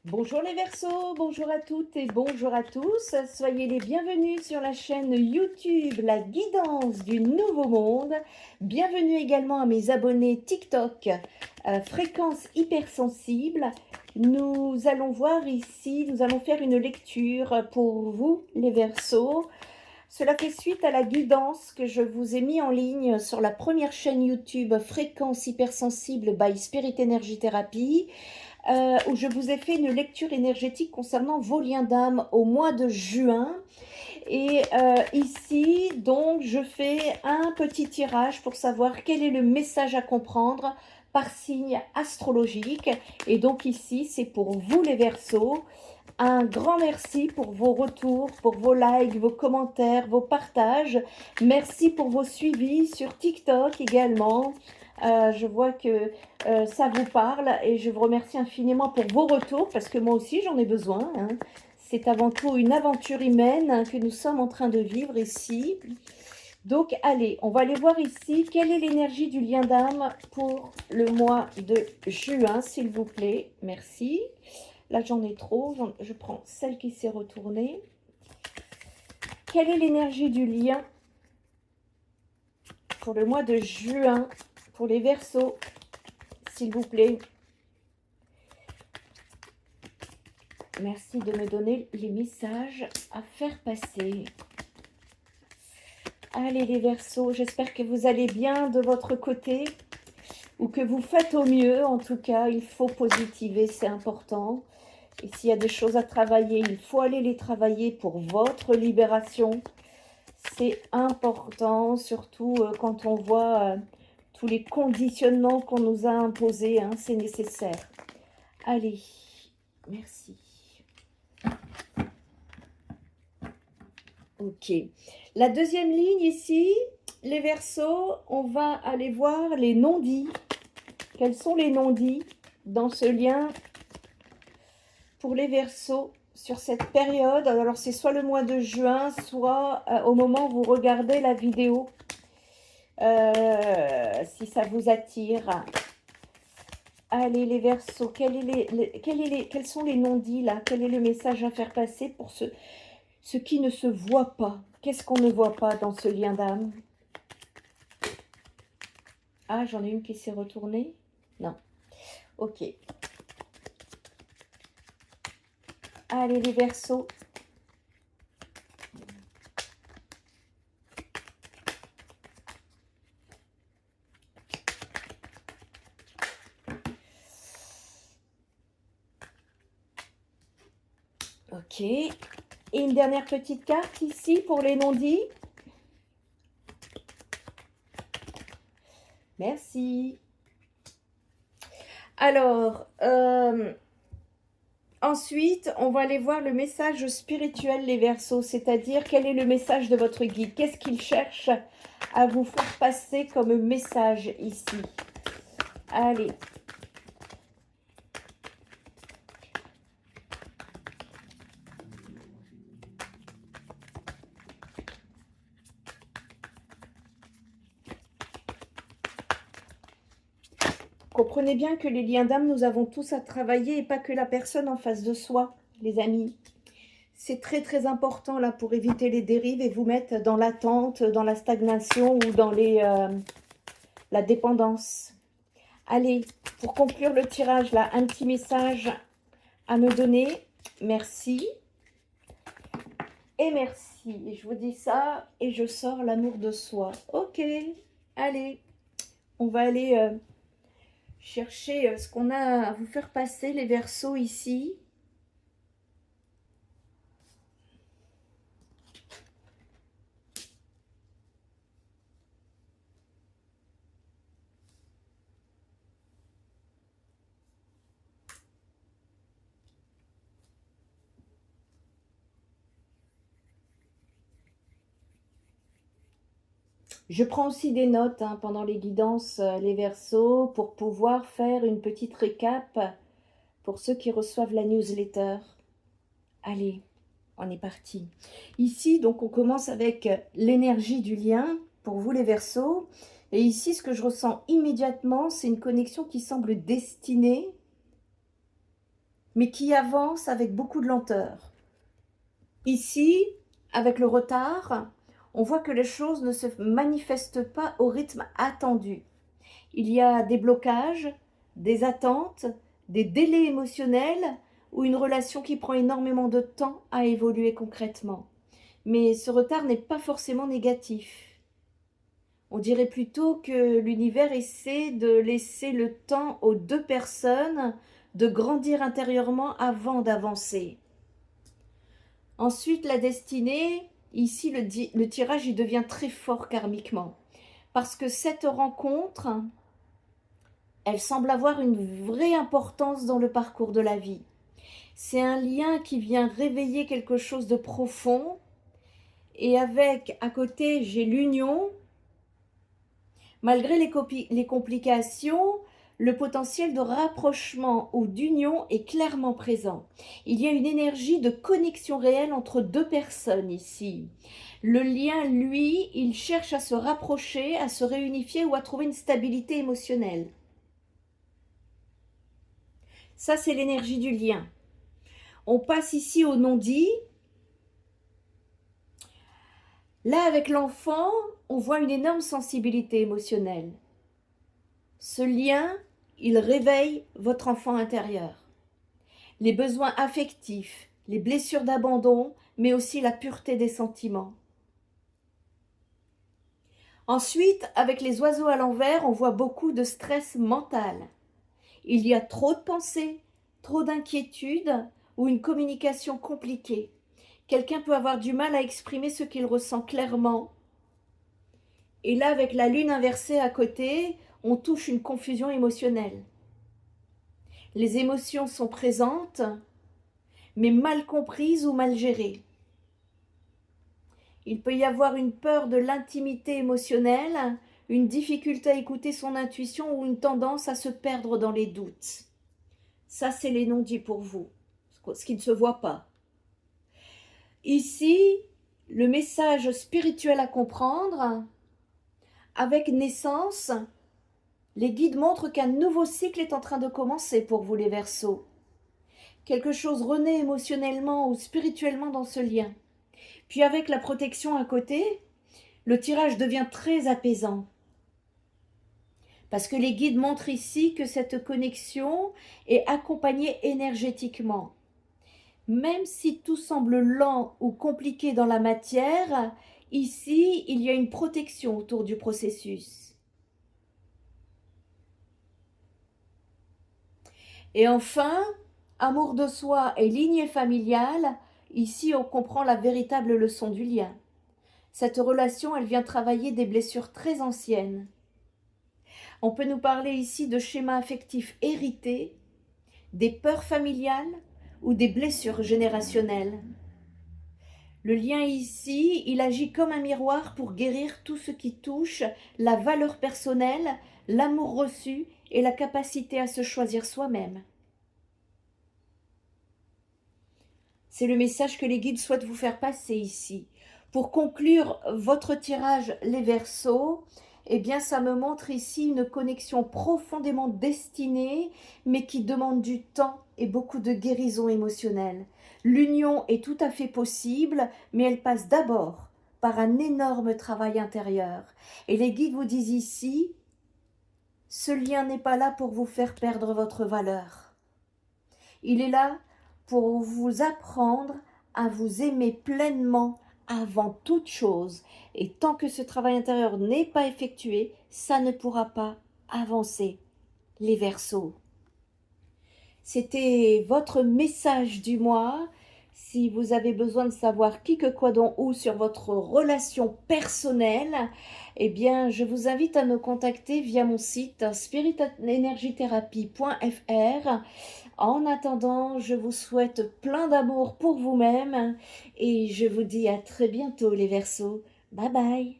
Bonjour les Verseaux, bonjour à toutes et bonjour à tous. Soyez les bienvenus sur la chaîne YouTube La Guidance du Nouveau Monde. Bienvenue également à mes abonnés TikTok Fréquence Hypersensible. Nous allons voir ici, nous allons faire une lecture pour vous les Verseaux. Cela fait suite à la guidance que je vous ai mis en ligne sur la première chaîne YouTube Fréquence Hypersensible by Spirit Energy Therapy. Où je vous ai fait une lecture énergétique concernant vos liens d'âme au mois de juin. Et ici, donc, je fais un petit tirage pour savoir quel est le message à comprendre par signe astrologique. Et donc ici, c'est pour vous les Verseaux. Un grand merci pour vos retours, pour vos likes, vos commentaires, vos partages. Merci pour vos suivis sur TikTok également. Je vois que ça vous parle et je vous remercie infiniment pour vos retours parce que moi aussi j'en ai besoin, hein. C'est avant tout une aventure humaine que nous sommes en train de vivre ici. Donc allez, on va aller voir ici quelle est l'énergie du lien d'âme pour le mois de juin, s'il vous plaît. Merci. Là, j'en ai trop. Je prends celle qui s'est retournée. Quelle est l'énergie du lien pour le mois de juin, pour les Verseaux, s'il vous plaît? Merci de me donner les messages à faire passer. Allez, les Verseaux, j'espère que vous allez bien de votre côté ou que vous faites au mieux. En tout cas, il faut positiver, c'est important. Et s'il y a des choses à travailler, il faut aller les travailler pour votre libération. C'est important, surtout quand on voit tous les conditionnements qu'on nous a imposés, hein, c'est nécessaire. Allez, merci. Ok. La deuxième ligne ici, les Verseaux, on va aller voir les non-dits. Quels sont les non-dits dans ce lien pour les Verseaux sur cette période? Alors c'est soit le mois de juin, soit au moment où vous regardez la vidéo, si ça vous attire. Allez les Verseaux, quels sont les non-dits là? Quel est le message à faire passer pour ce qui ne se voit pas? Qu'est-ce qu'on ne voit pas dans ce lien d'âme? Ah, j'en ai une qui s'est retournée? Non. Ok. Allez les Verseaux. Ok. Et une dernière petite carte ici pour les non-dits. Merci. Alors, ensuite, on va aller voir le message spirituel, les Verseaux, c'est-à-dire quel est le message de votre guide? Qu'est-ce qu'il cherche à vous faire passer comme message ici? Allez. Comprenez bien que les liens d'âme, nous avons tous à travailler et pas que la personne en face de soi, les amis. C'est très très important là pour éviter les dérives et vous mettre dans l'attente, dans la stagnation ou dans la dépendance. Allez, pour conclure le tirage là, un petit message à me donner. Merci. Et merci. Et je vous dis ça et je sors l'amour de soi. Ok, allez, on va aller chercher ce qu'on a à vous faire passer, les Verseaux ici. Je prends aussi des notes hein, pendant les guidances, les Verseaux, pour pouvoir faire une petite récap pour ceux qui reçoivent la newsletter. Allez, on est parti. Ici, donc, on commence avec l'énergie du lien pour vous, les Verseaux. Et ici, ce que je ressens immédiatement, c'est une connexion qui semble destinée mais qui avance avec beaucoup de lenteur. Ici, avec le retard, on voit que les choses ne se manifestent pas au rythme attendu. Il y a des blocages, des attentes, des délais émotionnels ou une relation qui prend énormément de temps à évoluer concrètement. Mais ce retard n'est pas forcément négatif. On dirait plutôt que l'univers essaie de laisser le temps aux deux personnes de grandir intérieurement avant d'avancer. Ensuite, la destinée, ici le tirage il devient très fort karmiquement. Parce que cette rencontre, elle semble avoir une vraie importance dans le parcours de la vie. C'est un lien qui vient réveiller quelque chose de profond. Et avec, à côté, j'ai l'union. Malgré les complications, le potentiel de rapprochement ou d'union est clairement présent. Il y a une énergie de connexion réelle entre deux personnes ici. Le lien, lui, il cherche à se rapprocher, à se réunifier ou à trouver une stabilité émotionnelle. Ça, c'est l'énergie du lien. On passe ici au non-dit. Là, avec l'enfant, on voit une énorme sensibilité émotionnelle. Ce lien, il réveille votre enfant intérieur. Les besoins affectifs, les blessures d'abandon, mais aussi la pureté des sentiments. Ensuite, avec les oiseaux à l'envers, on voit beaucoup de stress mental. Il y a trop de pensées, trop d'inquiétudes ou une communication compliquée. Quelqu'un peut avoir du mal à exprimer ce qu'il ressent clairement. Et là, avec la lune inversée à côté, on touche une confusion émotionnelle. Les émotions sont présentes, mais mal comprises ou mal gérées. Il peut y avoir une peur de l'intimité émotionnelle, une difficulté à écouter son intuition ou une tendance à se perdre dans les doutes. Ça, c'est les non-dits pour vous, ce qui ne se voit pas. Ici, le message spirituel à comprendre, avec naissance, les guides montrent qu'un nouveau cycle est en train de commencer pour vous les Verseaux. Quelque chose renaît émotionnellement ou spirituellement dans ce lien. Puis avec la protection à côté, le tirage devient très apaisant. Parce que les guides montrent ici que cette connexion est accompagnée énergétiquement. Même si tout semble lent ou compliqué dans la matière, ici, il y a une protection autour du processus. Et enfin, amour de soi et lignée familiale, ici on comprend la véritable leçon du lien. Cette relation, elle vient travailler des blessures très anciennes. On peut nous parler ici de schémas affectifs hérités, des peurs familiales ou des blessures générationnelles. Le lien ici, il agit comme un miroir pour guérir tout ce qui touche la valeur personnelle, l'amour reçu et la capacité à se choisir soi-même. C'est le message que les guides souhaitent vous faire passer ici. Pour conclure votre tirage, les Verseaux, eh bien, ça me montre ici une connexion profondément destinée, mais qui demande du temps et beaucoup de guérison émotionnelle. L'union est tout à fait possible, mais elle passe d'abord par un énorme travail intérieur. Et les guides vous disent ici, ce lien n'est pas là pour vous faire perdre votre valeur. Il est là pour vous apprendre à vous aimer pleinement avant toute chose. Et tant que ce travail intérieur n'est pas effectué, ça ne pourra pas avancer. Les Verseaux. C'était votre message du mois. Si vous avez besoin de savoir qui, que, quoi, dont, où sur votre relation personnelle, eh bien, je vous invite à me contacter via mon site spiritenergytherapy.fr. En attendant, je vous souhaite plein d'amour pour vous-même et je vous dis à très bientôt les Verseaux. Bye bye.